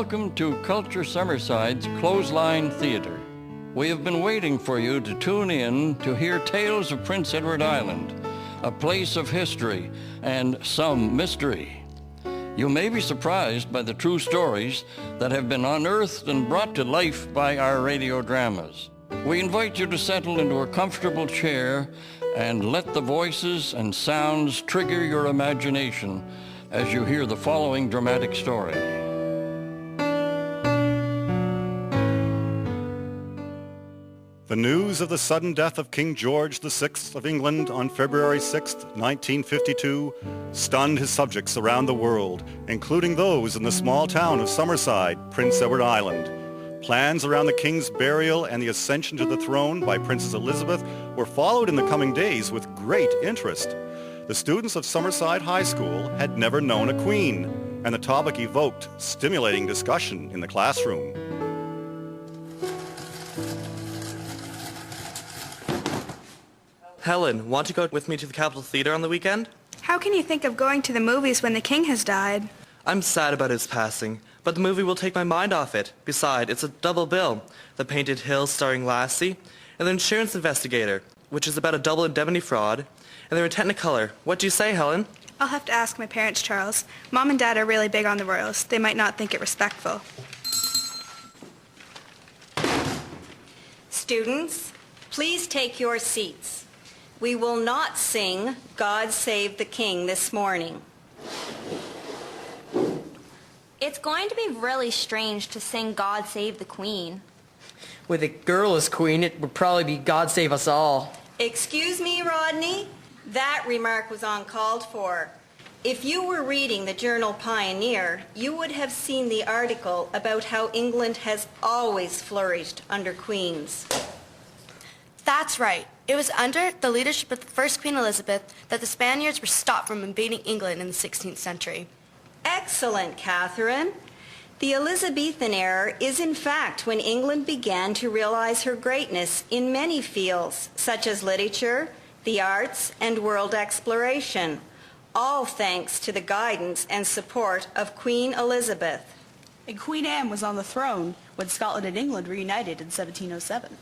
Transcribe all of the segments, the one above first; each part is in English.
Welcome to Culture Summerside's Clothesline Theatre. We have been waiting for you to tune in to hear tales of Prince Edward Island, a place of history and some mystery. You may be surprised by the true stories that have been unearthed and brought to life by our radio dramas. We invite you to settle into a comfortable chair and let the voices and sounds trigger your imagination as you hear the following dramatic story. The news of the sudden death of King George VI of England on February 6, 1952, stunned his subjects around the world, including those in the small town of Summerside, Prince Edward Island. Plans around the king's burial and the ascension to the throne by Princess Elizabeth were followed in the coming days with great interest. The students of Summerside High School had never known a queen, and the topic evoked stimulating discussion in the classroom. Helen, want to go with me to the Capitol Theatre on the weekend? How can you think of going to the movies when the king has died? I'm sad about his passing, but the movie will take my mind off it. Besides, it's a double bill. The Painted Hills starring Lassie, and The Insurance Investigator, which is about a double indemnity fraud, and they're in Technicolor. What do you say, Helen? I'll have to ask my parents, Charles. Mom and Dad are really big on the royals. They might not think it respectful. Students, please take your seats. We will not sing God Save the King this morning. It's going to be really strange to sing God Save the Queen. With a girl as queen, it would probably be God Save Us All. Excuse me, Rodney? That remark was uncalled for. If you were reading the journal Pioneer, you would have seen the article about how England has always flourished under queens. That's right. It was under the leadership of the first Queen Elizabeth that the Spaniards were stopped from invading England in the 16th century. Excellent, Catherine. The Elizabethan era is in fact when England began to realize her greatness in many fields, such as literature, the arts, and world exploration, all thanks to the guidance and support of Queen Elizabeth. And Queen Anne was on the throne when Scotland and England reunited in 1707.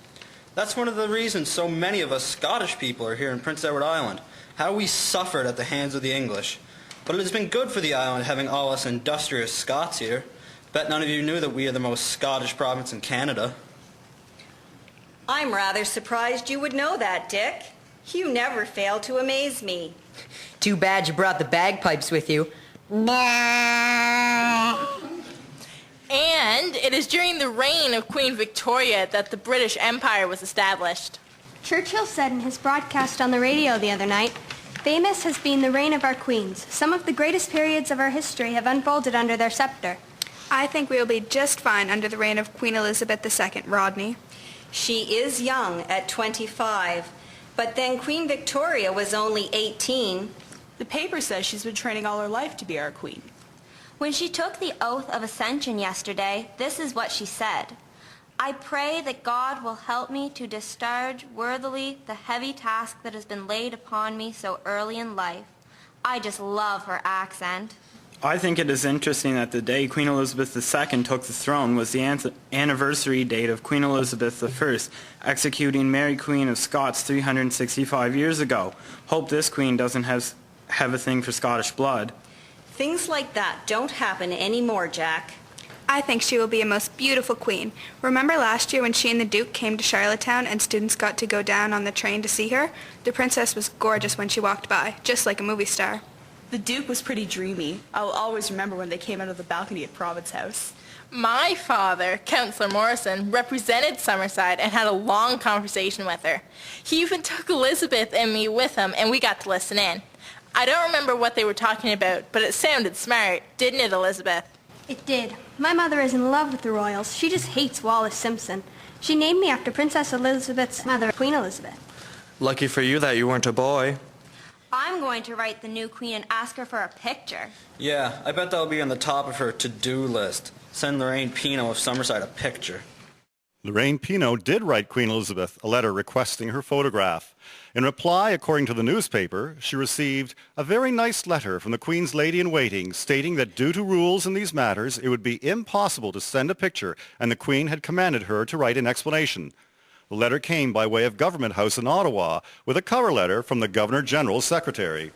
That's one of the reasons so many of us Scottish people are here in Prince Edward Island. How we suffered at the hands of the English. But it has been good for the island having all us industrious Scots here. Bet none of you knew that we are the most Scottish province in Canada. I'm rather surprised you would know that, Dick. You never fail to amaze me. Too bad you brought the bagpipes with you. And it is during the reign of Queen Victoria that the British Empire was established. Churchill said in his broadcast on the radio the other night, "Famous has been the reign of our queens. Some of the greatest periods of our history have unfolded under their scepter." I think we will be just fine under the reign of Queen Elizabeth II, Rodney. She is young at 25, but then Queen Victoria was only 18. The paper says she's been training all her life to be our queen. When she took the oath of ascension yesterday, this is what she said. "I pray that God will help me to discharge worthily the heavy task that has been laid upon me so early in life." I just love her accent. I think it is interesting that the day Queen Elizabeth II took the throne was the anniversary date of Queen Elizabeth I executing Mary Queen of Scots 365 years ago. Hope this queen doesn't have a thing for Scottish blood. Things like that don't happen anymore, Jack. I think she will be a most beautiful queen. Remember last year when she and the Duke came to Charlottetown and students got to go down on the train to see her? The princess was gorgeous when she walked by, just like a movie star. The Duke was pretty dreamy. I'll always remember when they came out of the balcony at Province House. My father, Councillor Morrison, represented Summerside and had a long conversation with her. He even took Elizabeth and me with him, and we got to listen in. I don't remember what they were talking about, but it sounded smart, didn't it, Elizabeth? It did. My mother is in love with the royals. She just hates Wallis Simpson. She named me after Princess Elizabeth's mother, Queen Elizabeth. Lucky for you that you weren't a boy. I'm going to write the new queen and ask her for a picture. Yeah, I bet that'll be on the top of her to-do list. Send Lorraine Pino of Summerside a picture. Lorraine Pino did write Queen Elizabeth a letter requesting her photograph. In reply, according to the newspaper, she received a very nice letter from the Queen's Lady-in-Waiting stating that due to rules in these matters, it would be impossible to send a picture, and the Queen had commanded her to write an explanation. The letter came by way of Government House in Ottawa with a cover letter from the Governor-General's secretary.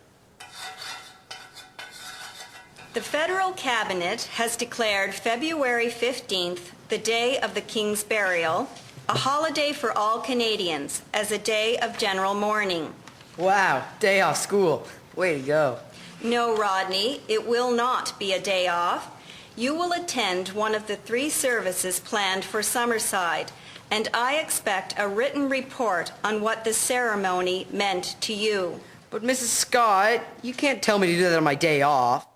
The federal cabinet has declared February 15th, the day of the King's burial, a holiday for all Canadians as a day of general mourning. Wow, day off school. Way to go. No, Rodney, it will not be a day off. You will attend one of the 3 services planned for Summerside, and I expect a written report on what the ceremony meant to you. But Mrs. Scott, you can't tell me to do that on my day off.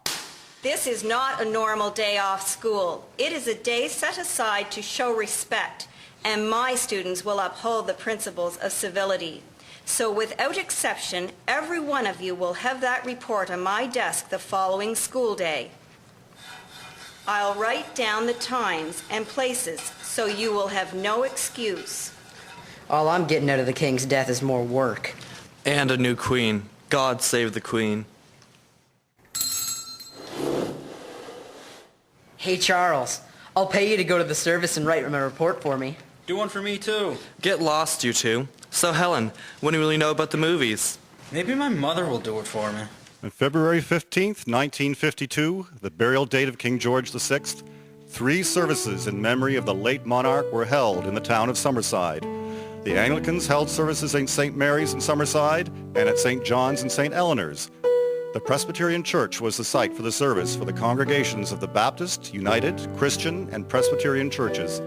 This is not a normal day off school. It is a day set aside to show respect, and my students will uphold the principles of civility. So without exception, every one of you will have that report on my desk the following school day. I'll write down the times and places so you will have no excuse. All I'm getting out of the King's death is more work. And a new queen. God save the Queen. Hey, Charles, I'll pay you to go to the service and write my report for me. Do one for me, too. Get lost, you two. So, Helen, when will you know about the movies? Maybe my mother will do it for me. On February 15th, 1952, the burial date of King George VI, 3 services in memory of the late monarch were held in the town of Summerside. The Anglicans held services in St. Mary's in Summerside and at St. John's and St. Eleanor's. The Presbyterian Church was the site for the service for the congregations of the Baptist, United, Christian, and Presbyterian churches.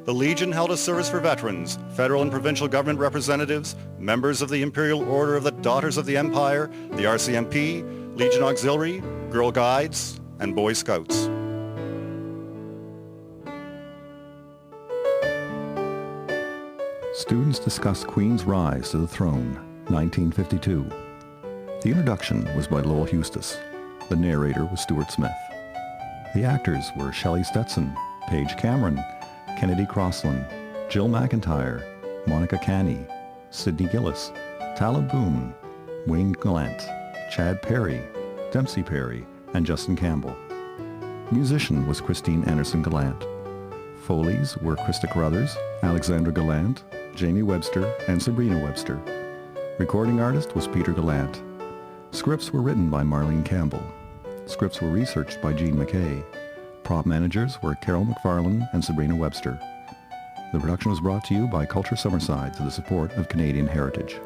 The Legion held a service for veterans, federal and provincial government representatives, members of the Imperial Order of the Daughters of the Empire, the RCMP, Legion Auxiliary, Girl Guides, and Boy Scouts. Students discuss Queen's rise to the throne, 1952. The introduction was by Lowell Eustis. The narrator was Stuart Smith. The actors were Shelley Stetson, Paige Cameron, Kennedy Crossland, Jill McIntyre, Monica Canny, Sidney Gillis, Tala Boone, Wayne Gallant, Chad Perry, Dempsey Perry, and Justin Campbell. Musician was Christine Anderson Gallant. Foleys were Krista Carruthers, Alexandra Gallant, Jamie Webster, and Sabrina Webster. Recording artist was Peter Gallant. Scripts were written by Marlene Campbell. Scripts were researched by Jean McKay. Prop managers were Carol McFarlane and Sabrina Webster. The production was brought to you by Culture Summerside through the support of Canadian Heritage.